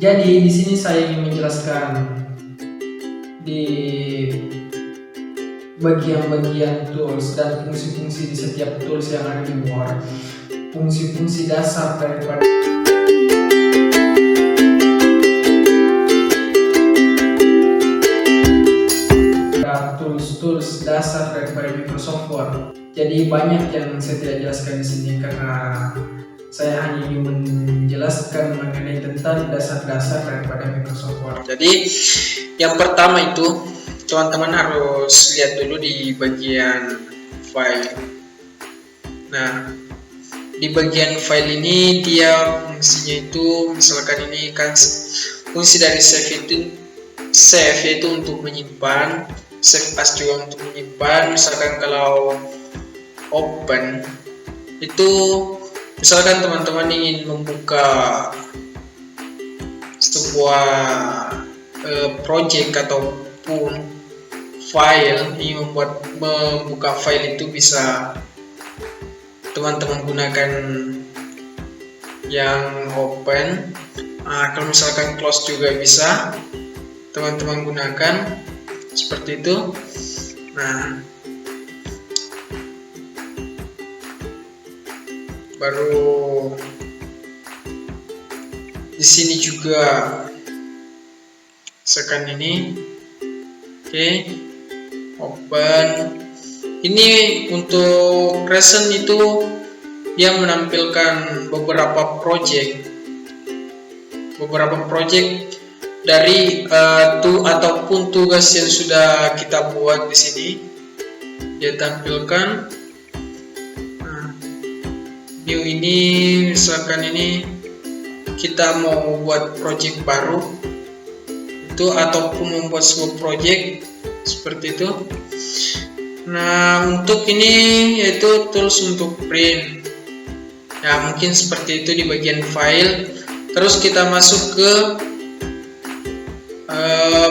Jadi di sini saya ingin menjelaskan di bagian-bagian tools dan fungsi-fungsi di setiap tools yang ada di Word. Fungsi-fungsi dasar daripada tools dasar daripada Microsoft Word. Jadi banyak yang saya tidak jelaskan di sini karena saya hanya ingin menjelaskan mengenai tentang dasar-dasar daripada Microsoft Word. Jadi yang pertama itu teman-teman harus lihat dulu di bagian file. Nah, di bagian file ini dia fungsinya itu, misalkan ini kan fungsi dari save itu untuk menyimpan, save as juga untuk menyimpan. Misalkan kalau open itu, misalkan teman-teman ingin membuka sebuah project ataupun file, ingin membuka file itu bisa teman-teman gunakan yang open. Kalau misalkan close juga bisa teman-teman gunakan seperti itu. Nah, baru di sini juga misalkan ini, oke, open. Ini untuk recent itu dia menampilkan beberapa project dari ataupun tugas yang sudah kita buat di sini dia tampilkan. New ini misalkan ini kita mau buat project baru itu ataupun membuat sebuah project seperti itu. Nah, untuk ini yaitu tools untuk print. Ya, mungkin seperti itu di bagian file. Terus kita masuk ke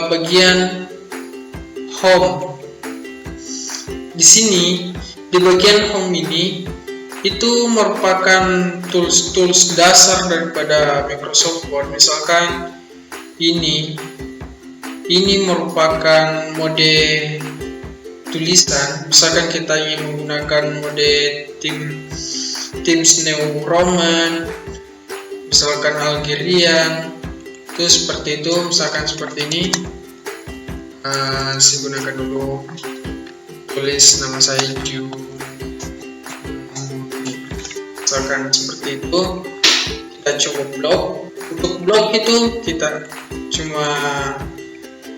bagian home. Di sini di bagian home ini itu merupakan tools dasar daripada Microsoft Word. Misalkan ini merupakan mode tulisan. Misalkan kita ingin menggunakan mode Times New Roman, misalkan Algerian, itu seperti itu. Misalkan seperti ini, saya gunakan dulu, tulis nama saya Ju. Misalkan seperti itu, kita coba blok. Untuk blok itu kita cuma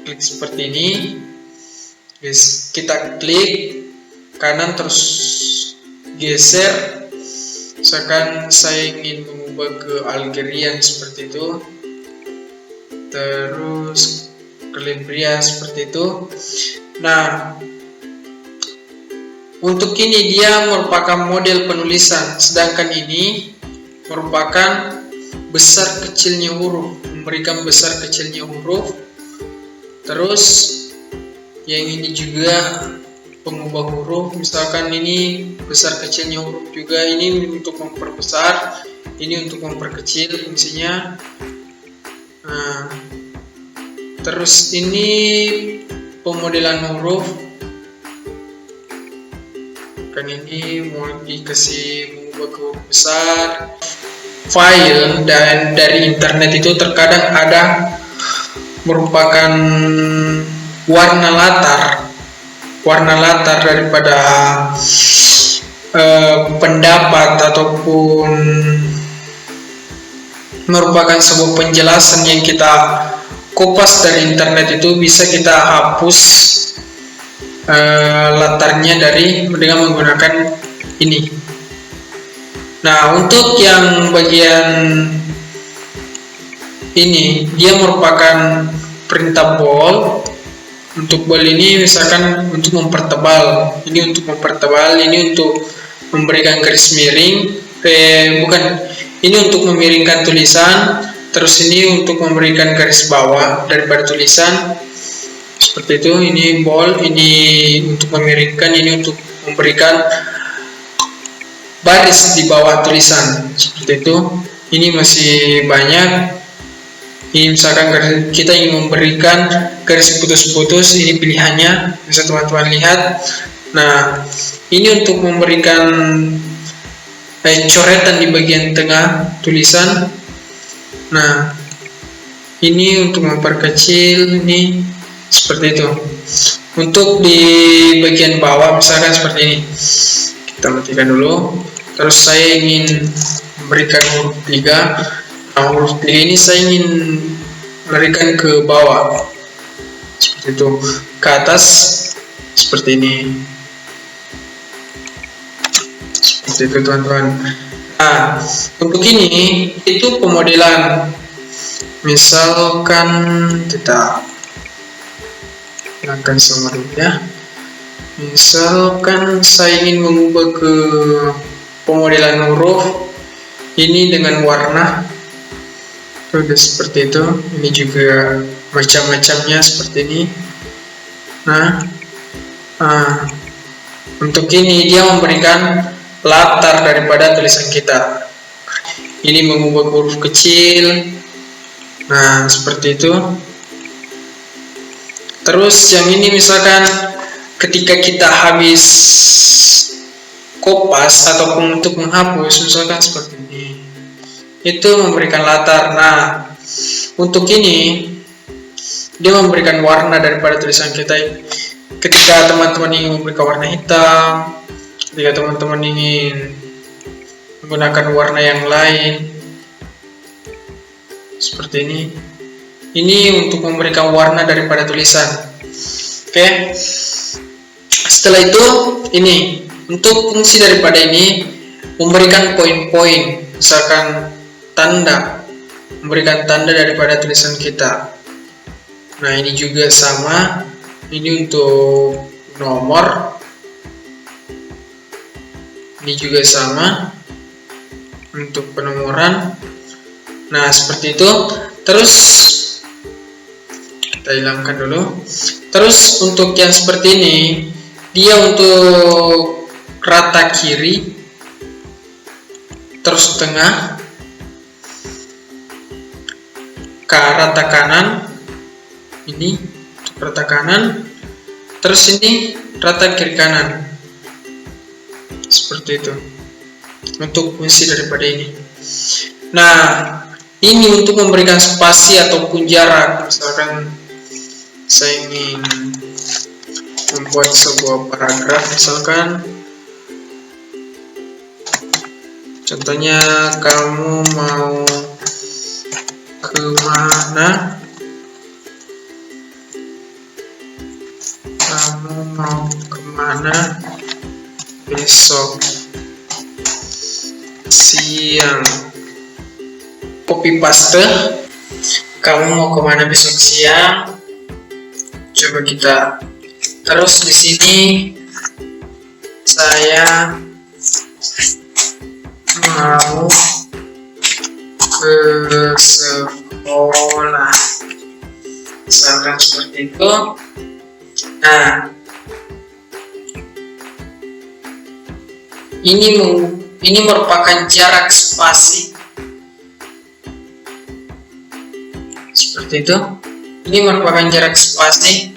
klik seperti ini. Guys, kita klik kanan terus geser. Misalkan saya ingin mengubah ke Algerian seperti itu, terus ke Libria seperti itu. Nah, untuk ini dia merupakan model penulisan, sedangkan ini merupakan besar kecilnya huruf, memberikan besar kecilnya huruf. Terus yang ini juga pengubah huruf, misalkan ini besar kecilnya huruf juga, ini untuk memperbesar, ini untuk memperkecil fungsinya. Nah, terus ini pemodelan huruf, kan ini mau dikasih mengubah ke huruf besar. File dan dari internet itu terkadang ada merupakan warna latar daripada pendapat ataupun merupakan sebuah penjelasan yang kita kopas dari internet, itu bisa kita hapus latarnya dengan menggunakan ini. Nah, untuk yang bagian ini dia merupakan printable. Untuk bold ini misalkan untuk mempertebal, ini untuk mempertebal, ini untuk memberikan garis miring, ini untuk memiringkan tulisan, terus ini untuk memberikan garis bawah daripada tulisan seperti itu. Ini bold, ini untuk memiringkan, ini untuk memberikan baris di bawah tulisan seperti itu. Ini masih banyak. Ini misalkan kita ingin memberikan garis putus-putus, ini pilihannya, bisa teman-teman lihat. Nah, ini untuk memberikan coretan di bagian tengah tulisan. Nah, ini untuk memperkecil, ini seperti itu. Untuk di bagian bawah misalkan seperti ini, kita matikan dulu. Terus saya ingin memberikan huruf 3. Nah, huruf 3 ini saya ingin melarikan ke bawah seperti itu, ke atas seperti ini, seperti itu teman-teman. Nah, untuk ini itu pemodelan. Misalkan kita hilangkan semua dulu ya. Misalkan saya ingin mengubah ke pemodelan huruf ini dengan warna, udah seperti itu. Ini juga macam-macamnya seperti ini. Nah, untuk ini dia memberikan latar daripada tulisan kita. Ini mengubah huruf kecil. Nah, seperti itu. Terus yang ini misalkan ketika kita habis kopas ataupun untuk menghapus, misalkan seperti ini, itu memberikan latar. Nah, untuk ini dia memberikan warna daripada tulisan kita. Ketika teman-teman ingin memberikan warna hitam, ketika teman-teman ingin menggunakan warna yang lain seperti ini untuk memberikan warna daripada tulisan. Oke. Setelah itu ini untuk fungsi daripada ini memberikan poin-poin, misalkan tanda, memberikan tanda daripada tulisan kita. Nah, ini juga sama, ini untuk nomor, ini juga sama untuk penomoran. Nah, seperti itu. Terus kita hilangkan dulu. Terus untuk yang seperti ini, dia untuk rata kiri, terus tengah, ke rata kanan, ini untuk rata kanan, terus ini rata kiri kanan, seperti itu untuk fungsi daripada ini. Nah, ini untuk memberikan spasi ataupun jarak. Misalkan saya ingin membuat sebuah paragraf, misalkan contohnya kamu mau kemana, besok siang, copy paste, kamu mau kemana besok siang, coba kita. Terus di sini saya mau ke sekolah, misalkan seperti itu. Nah, ini merupakan jarak spasi seperti itu. Ini merupakan jarak spasi.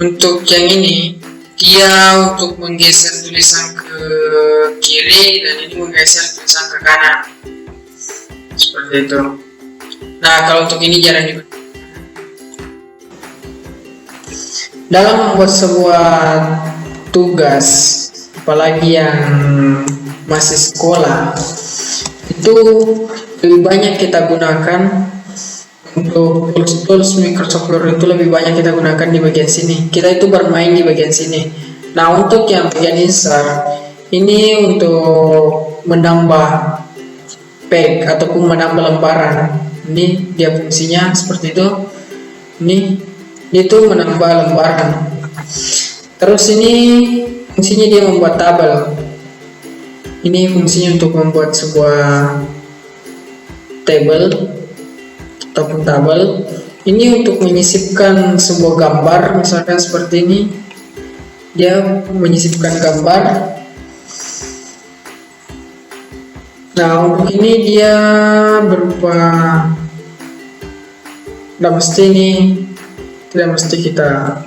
Untuk yang ini dia untuk menggeser tulisan ke kiri dan ini menggeser tulisan ke kanan seperti itu. Nah, kalau untuk ini jarang digunakan. Dalam membuat sebuah tugas, apalagi yang masih sekolah, itu lebih banyak kita gunakan untuk tools Microsoft Word, itu lebih banyak kita gunakan di bagian sini. Kita itu bermain di bagian sini. Nah, untuk yang bagian insert ini untuk menambah page ataupun menambah lembaran. Ini dia fungsinya seperti itu. Ini itu menambah lembaran. Terus ini fungsinya dia membuat tabel. Ini fungsinya untuk membuat sebuah table ataupun tabel. Ini untuk menyisipkan sebuah gambar, misalkan seperti ini. Dia menyisipkan gambar. Nah, untuk ini dia berupa, tidak mesti kita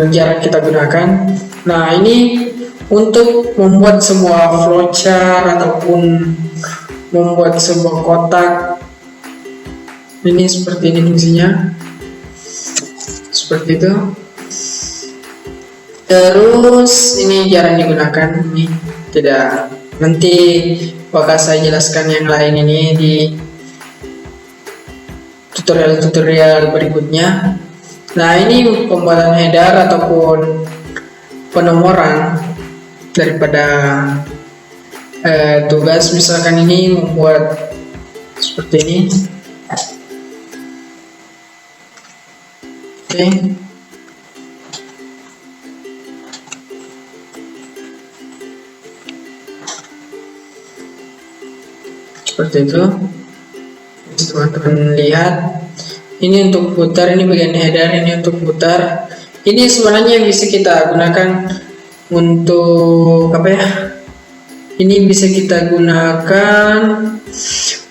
jarang kita gunakan. Nah, ini untuk membuat sebuah flowchart ataupun membuat sebuah kotak. Ini seperti ini fungsinya, seperti itu. Terus ini jarang digunakan, ini tidak. Nanti bakal saya jelaskan yang lain ini di tutorial berikutnya. Nah, ini pembuatan header ataupun penomoran daripada tugas. Misalkan ini membuat seperti ini. Oke. Seperti itu. Teman-teman lihat, ini untuk putar, ini bagian header, ini untuk putar. Ini sebenarnya bisa kita gunakan untuk apa ya? Ini bisa kita gunakan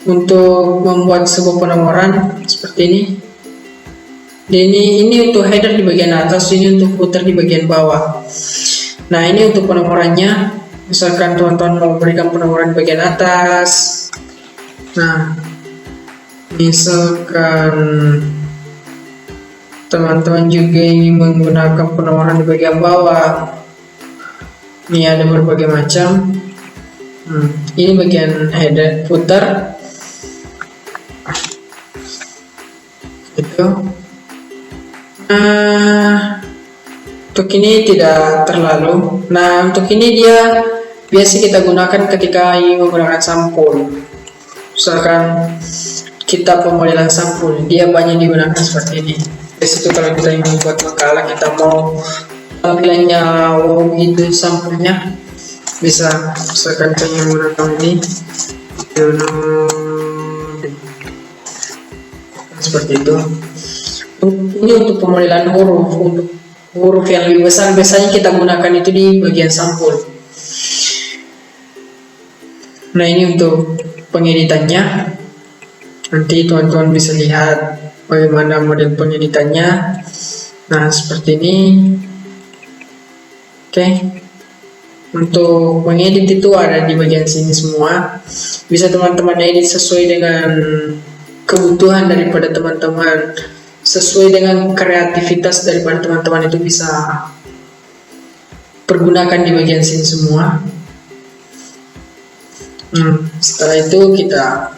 untuk membuat sebuah penomoran seperti ini. Ini untuk header di bagian atas, ini untuk putar di bagian bawah. Nah, ini untuk penomorannya. Misalkan teman-teman mau berikan penomoran di bagian atas. Nah, misalkan teman-teman juga ingin menggunakan penomoran di bagian bawah. Ini ada berbagai macam. Ini bagian header putar. Itu. Untuk ini tidak terlalu. Nah, untuk ini dia biasa kita gunakan ketika ingin menggunakan sampul. Misalkan kita pemodelan sampul, dia banyak digunakan seperti ini. Di situ kalau kita ingin membuat makalah, kita mau tampilannya wow gitu sampulnya, bisa misalkan saya ingin menggunakan ini seperti itu. Ini untuk pemodelan huruf, untuk huruf yang lebih besar biasanya kita gunakan itu di bagian sampul. Nah, ini untuk pengeditannya. Nanti teman-teman bisa lihat bagaimana model pengeditannya. Nah, seperti ini. Oke. Untuk mengedit itu ada di bagian sini semua. Bisa teman-teman edit sesuai dengan kebutuhan daripada teman-teman, sesuai dengan kreativitas daripada teman-teman, itu bisa pergunakan di bagian sini semua. Setelah itu kita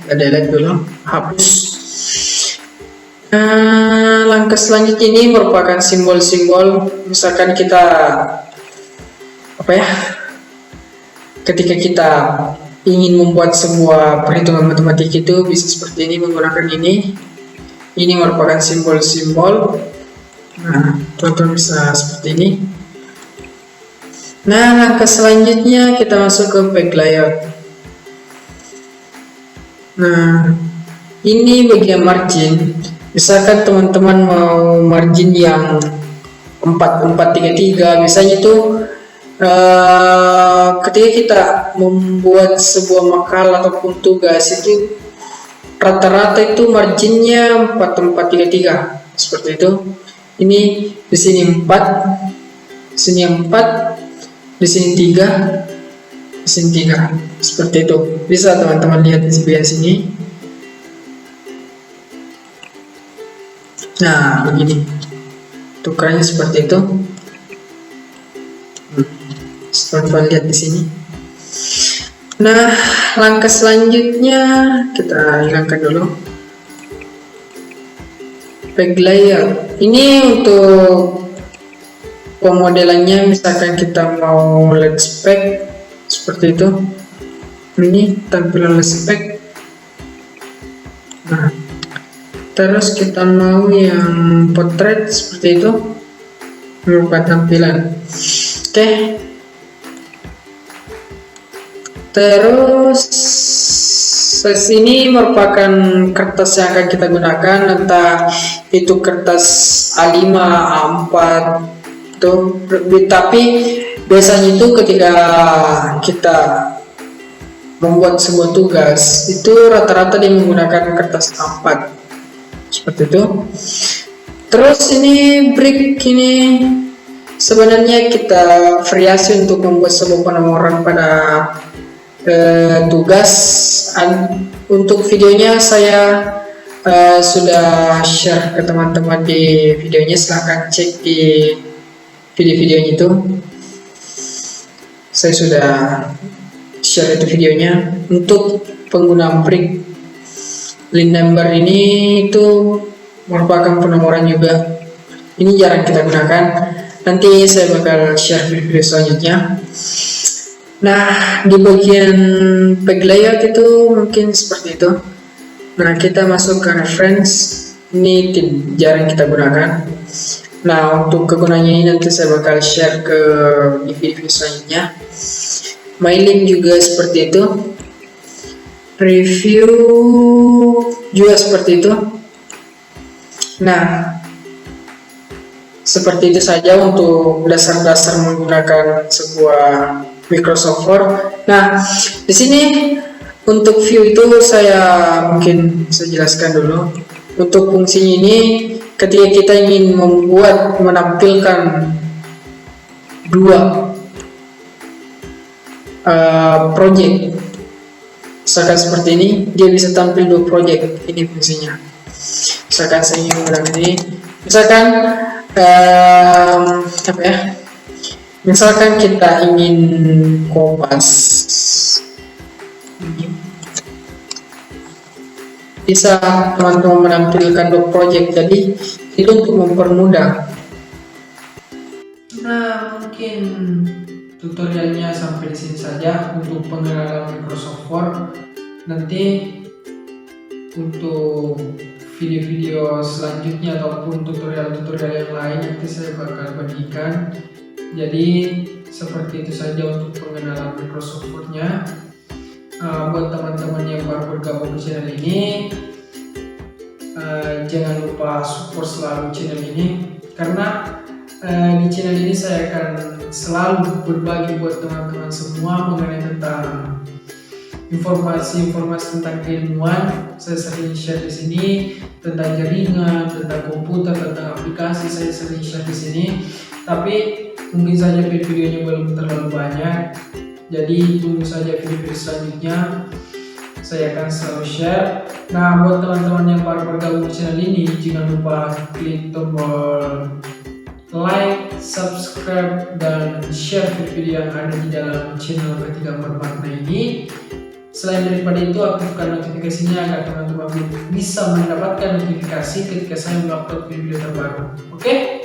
delete dulu, hapus. Langkah selanjutnya ini merupakan simbol-simbol. Misalkan kita ketika kita ingin membuat sebuah perhitungan matematik itu bisa seperti ini, menggunakan ini. Ini merupakan simbol-simbol. Nah, teman-teman bisa seperti ini. Nah, langkah selanjutnya kita masuk ke page layout. Nah, ini bagian margin. Misalkan teman-teman mau margin yang 4433, misalnya itu ketika kita membuat sebuah makalah ataupun tugas itu rata-rata itu marginnya 4433 seperti itu. Ini di sini 4, di sini 4, di sini 3, di sini 3 seperti itu. Bisa teman-teman lihat di sebelah sini. Nah, begini tukerannya seperti itu. Teman-teman lihat di sini. Nah, langkah selanjutnya kita hilangkan dulu page layout. Ini untuk pemodelannya, misalkan kita mau let's spec seperti itu. Ini tampilan let's spec. Nah, terus kita mau yang portrait seperti itu, berupa tampilan. Oke. Terus ini merupakan kertas yang akan kita gunakan, entah itu kertas A5, A4, Tuh, tapi biasanya itu ketika kita membuat sebuah tugas itu rata-rata dia menggunakan kertas A4 seperti itu. Terus ini break ini sebenarnya kita variasi untuk membuat sebuah penomoran pada tugas. Untuk videonya saya sudah share ke teman-teman di videonya, silahkan cek di video-videonya itu. Saya sudah share itu videonya. Untuk penggunaan break line number ini itu merupakan penomoran juga. Ini jarang kita gunakan. Nanti saya bakal share video selanjutnya. Nah, di bagian page layout itu mungkin seperti itu. Nah, kita masuk ke reference. Ini jarang kita gunakan. Nah, untuk kegunaannya ini nanti saya bakal share ke di video selanjutnya. Mailing juga seperti itu. Review juga seperti itu. Nah, seperti itu saja untuk dasar-dasar menggunakan sebuah Microsoft Word. Nah, di sini untuk view itu saya jelaskan dulu. Untuk fungsinya ini, ketika kita ingin menampilkan dua project, misalkan seperti ini, dia bisa tampil dua project. Ini fungsinya. Misalkan saya ingin menggunakan ini, misalkan misalkan kita ingin kopas, bisa teman-teman menampilkan dua project. Jadi itu untuk mempermudah. Nah, mungkin tutorialnya sampai di sini saja untuk pengenalan Microsoft Word. Nanti untuk video-video selanjutnya ataupun tutorial-tutorial yang lain nanti saya bakal bagikan. Jadi seperti itu saja untuk pengenalan Microsoft Word-nya. Buat teman-teman yang baru bergabung di channel ini, jangan lupa support selalu channel ini, karena di channel ini saya akan selalu berbagi buat teman-teman semua mengenai tentang informasi-informasi tentang keilmuan. Saya sering share di sini tentang jaringan, tentang komputer, tentang aplikasi. Saya sering share di sini, tapi mungkin saja video-videonya belum terlalu banyak. Jadi tunggu saja video-video selanjutnya, saya akan selalu share. Nah, buat teman-teman yang baru bergabung di channel ini, jangan lupa klik tombol like, subscribe, dan share video yang ada di dalam channel Ketiga Bermakna ini. Selain daripada itu, aktifkan notifikasinya agar teman-teman bisa mendapatkan notifikasi ketika saya mengupload video terbaru. Oke?